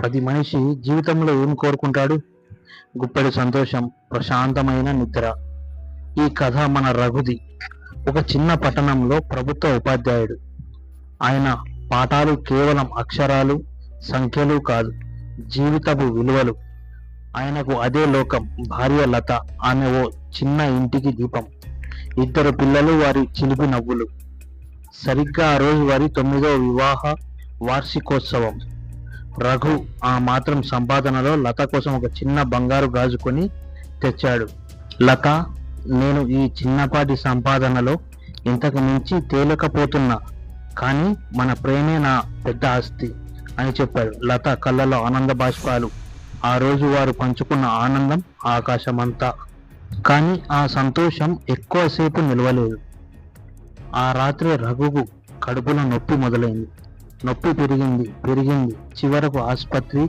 ప్రతి మనిషి జీవితంలో ఏం కోరుకుంటాడు? గుప్పెడు సంతోషం, ప్రశాంతమైన నిద్ర. ఈ కథ మన రఘుది. ఒక చిన్న పట్టణంలో ప్రభుత్వ ఉపాధ్యాయుడు. ఆయన పాఠాలు కేవలం అక్షరాలు, సంఖ్యలు కాదు, జీవితపు విలువలు. ఆయనకు అదే లోకం. భార్య లత, ఆమె ఓ చిన్న ఇంటికి దీపం. ఇద్దరు పిల్లలు, వారి చిలిపి నవ్వులు. సరిగ్గా ఆ రోజు వారి 9వ వివాహ వార్షికోత్సవం. రఘు ఆ మాత్రం సంపాదనలో లత కోసం ఒక చిన్న బంగారు గాజు కొని తెచ్చాడు. లత, నేను ఈ చిన్నపాటి సంపాదనలో ఇంతకు మించి తేలికపోతున్నా, కానీ మన ప్రేమే నా పెద్ద ఆస్తి అని చెప్పాడు. లత కళ్ళలో ఆనంద బాష్పాలు. ఆ రోజు వారు పంచుకున్న ఆనందం ఆకాశమంతా. కానీ ఆ సంతోషం ఎక్కువసేపు నిలవలేదు. ఆ రాత్రి రఘుకు కడుపులో నొప్పి మొదలైంది. నొప్పి పెరిగింది. చివరకు ఆసుపత్రి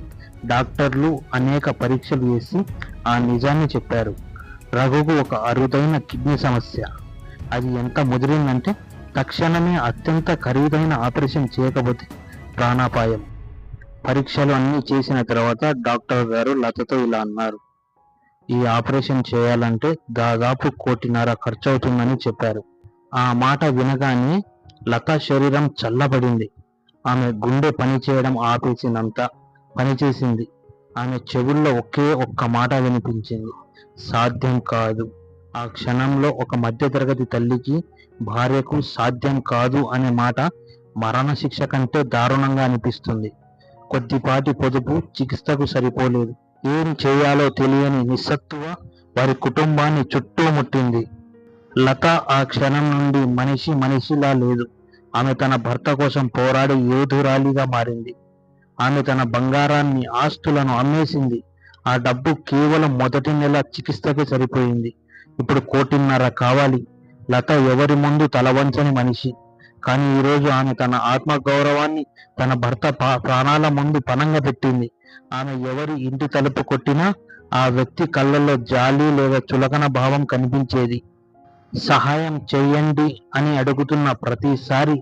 డాక్టర్లు అనేక పరీక్షలు చేసి ఆ నిజాన్ని చెప్పారు. రఘుకు ఒక అరుదైన కిడ్నీ సమస్య. అది ఎంత ముదిరిందంటే తక్షణమే అత్యంత ఖరీదైన ఆపరేషన్ చేయకపోతే ప్రాణాపాయం. పరీక్షలు అన్నీ చేసిన తర్వాత డాక్టర్ గారు లతతో ఇలా అన్నారు: ఈ ఆపరేషన్ చేయాలంటే దాదాపు 1.5 కోటి ఖర్చు అవుతుందని చెప్పారు. ఆ మాట వినగానే లత శరీరం చల్లబడింది. ఆమె గుండె పనిచేయడం ఆపేసినంత పనిచేసింది. ఆమె చెవుల్లో ఒకే ఒక్క మాట వినిపించింది: సాధ్యం కాదు. ఆ క్షణంలో ఒక మధ్యతరగతి తల్లికి, భార్యకు సాధ్యం కాదు అనే మాట మరణశిక్ష కంటే దారుణంగా అనిపిస్తుంది. కొద్దిపాటి పొదుపు చికిత్సకు సరిపోలేదు. ఏం చేయాలో తెలియని నిస్సత్తువ వారి కుటుంబాన్ని చుట్టుముట్టింది. లత ఆ క్షణం నుండి మనిషిలా లేదు. ఆమె తన భర్త కోసం పోరాడే యోధురాలిగా మారింది. ఆమె తన బంగారాన్ని, ఆస్తులను అమ్మేసింది. ఆ డబ్బు కేవలం మొదటి నెల చికిత్సకే సరిపోయింది. ఇప్పుడు 1.5 కోటి కావాలి. లత ఎవరి ముందు తలవంచని మనిషి. కానీ ఈరోజు ఆమె తన ఆత్మగౌరవాన్ని తన భర్త ప్రాణాల ముందు పణంగా పెట్టింది. ఆమె ఎవరి ఇంటి తలుపు కొట్టినా ఆ వ్యక్తి కళ్ళల్లో జాలి లేదా చులకన భావం కనిపించేది. సహాయం చేయండి అని అడుగుతున్న ప్రతిసారి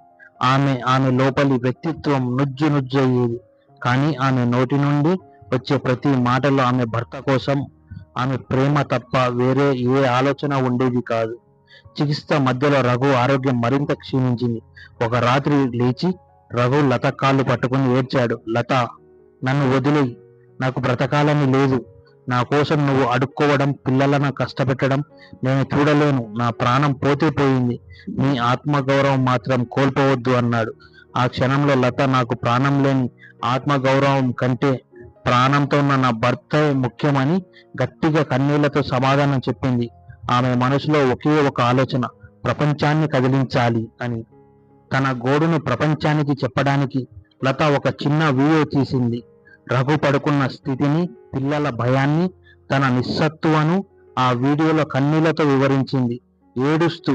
ఆమె లోపలి వ్యక్తిత్వం నుజ్జయ్యేది. కానీ ఆమె నోటి నుండి వచ్చే ప్రతి మాటలో ఆమె భర్త కోసం, ఆమె ప్రేమ తప్ప వేరే ఏ ఆలోచన ఉండేది కాదు. చికిత్స మధ్యలో రఘు ఆరోగ్యం మరింత క్షీణించింది. ఒక రాత్రి లేచి రఘు లత కాళ్ళు పట్టుకుని ఏడ్చాడు. లత, నన్ను వదిలేయి. నాకు బ్రతకాలని లేదు. నా కోసం నువ్వు అడుక్కోవడం, పిల్లలను కష్టపెట్టడం నేను చూడలేను. నా ప్రాణం పోతే పోయింది. నీ ఆత్మగౌరవం మాత్రం కోల్పోవద్దు అన్నాడు. ఆ క్షణంలో లత, నాకు ప్రాణం లేని ఆత్మగౌరవం కంటే ప్రాణంతో ఉన్న నా భర్తే ముఖ్యమని గట్టిగా కన్నీళ్లతో సమాధానం చెప్పింది. ఆమె మనసులో ఒకే ఒక ఆలోచన: ప్రపంచాన్ని కదిలించాలి అని. తన గోడును ప్రపంచానికి చెప్పడానికి లత ఒక చిన్న వీడియో తీసింది. రఘు పడుకున్న స్థితిని, పిల్లల భయాన్ని, తన నిస్సత్తువను ఆ వీడియోలో కన్నీళ్లతో వివరించింది. ఏడుస్తూ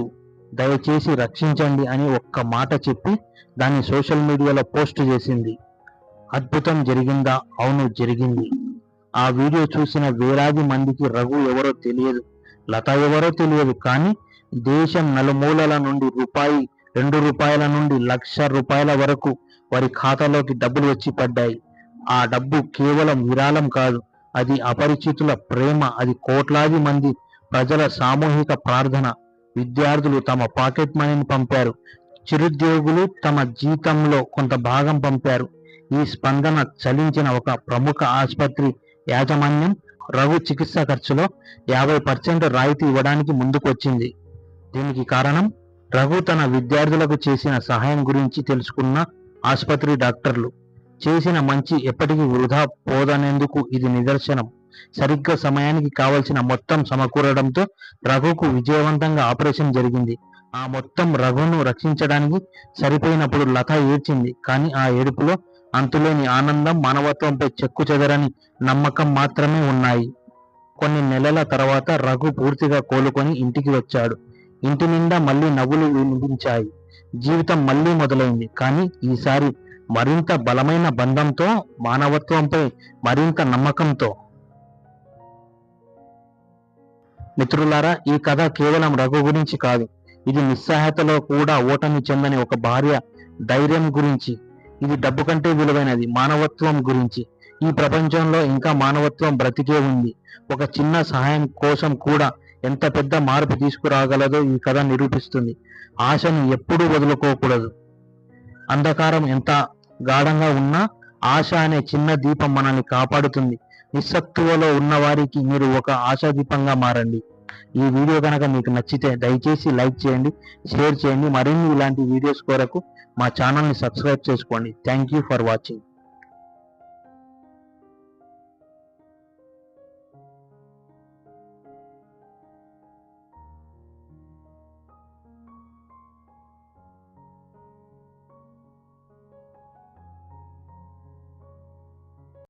దయచేసి రక్షించండి అని ఒక్క మాట చెప్పి దాన్ని సోషల్ మీడియాలో పోస్ట్ చేసింది. అద్భుతం జరిగిందా? అవును, జరిగింది. ఆ వీడియో చూసిన వేలాది మందికి రఘు ఎవరో తెలియదు, లత ఎవరో తెలియదు. కానీ దేశం నలుమూలల నుండి రూపాయి, 2 రూపాయల నుండి ₹1,00,000 వరకు వారి ఖాతాలోకి డబ్బులు వచ్చి పడ్డాయి. ఆ డబ్బు కేవలం విరాళం కాదు, అది అపరిచితుల ప్రేమ. అది కోట్లాది మంది ప్రజల సామూహిక ప్రార్థన. విద్యార్థులు తమ పాకెట్ మనీని పంపారు. చిరుద్యోగులు తమ జీతంలో కొంత భాగం పంపారు. ఈ స్పందన చలించిన ఒక ప్రముఖ ఆసుపత్రి యాజమాన్యం రఘు చికిత్స ఖర్చులో 50% రాయితీ ఇవ్వడానికి ముందుకొచ్చింది. దీనికి కారణం రఘు తన విద్యార్థులకు చేసిన సహాయం గురించి తెలుసుకున్న ఆసుపత్రి డాక్టర్లు. చేసిన మంచి ఎప్పటికీ వృధా పోదనేందుకు ఇది నిదర్శనం. సరిగ్గా సమయానికి కావలసిన మొత్తం సమకూరడంతో రఘుకు విజయవంతంగా ఆపరేషన్ జరిగింది. ఆ మొత్తం రఘును రక్షించడానికి సరిపోయినప్పుడు లత ఏడ్చింది. కానీ ఆ ఏడుపులో అంతులేని ఆనందం, మానవత్వంపై చెక్కు చెదరని నమ్మకం మాత్రమే ఉన్నాయి. కొన్ని నెలల తర్వాత రఘు పూర్తిగా కోలుకొని ఇంటికి వచ్చాడు. ఇంటి నిండా మళ్ళీ నవ్వులు వినిపించాయి. జీవితం మళ్ళీ మొదలైంది. కానీ ఈసారి మరింత బలమైన బంధంతో, మానవత్వంపై మరింత నమ్మకంతో. మిత్రులారా, ఈ కథ కేవలం రఘు గురించి కాదు. ఇది నిస్సహాయతలో కూడా ఓటమి చెందని ఒక భార్య ధైర్యం గురించి. ఇది డబ్బు కంటే విలువైనది, మానవత్వం గురించి. ఈ ప్రపంచంలో ఇంకా మానవత్వం బ్రతికే ఉంది. ఒక చిన్న సహాయం కోసం కూడా ఎంత పెద్ద మార్పు తీసుకురాగలదో ఈ కథ నిరూపిస్తుంది. ఆశను ఎప్పుడూ వదులుకోకూడదు. అంధకారం ఎంత గాఢంగా ఉన్నా ఆశ అనే చిన్న దీపం మనల్ని కాపాడుతుంది. నిస్సత్తువలో ఉన్న వారికి మీరు ఒక ఆశాదీపంగా మారండి. ఈ వీడియో కనుక మీకు నచ్చితే దయచేసి లైక్ చేయండి, షేర్ చేయండి. మరిన్ని ఇలాంటి వీడియోస్ కొరకు మా ఛానల్ని సబ్స్క్రైబ్ చేసుకోండి. Thank you for watching.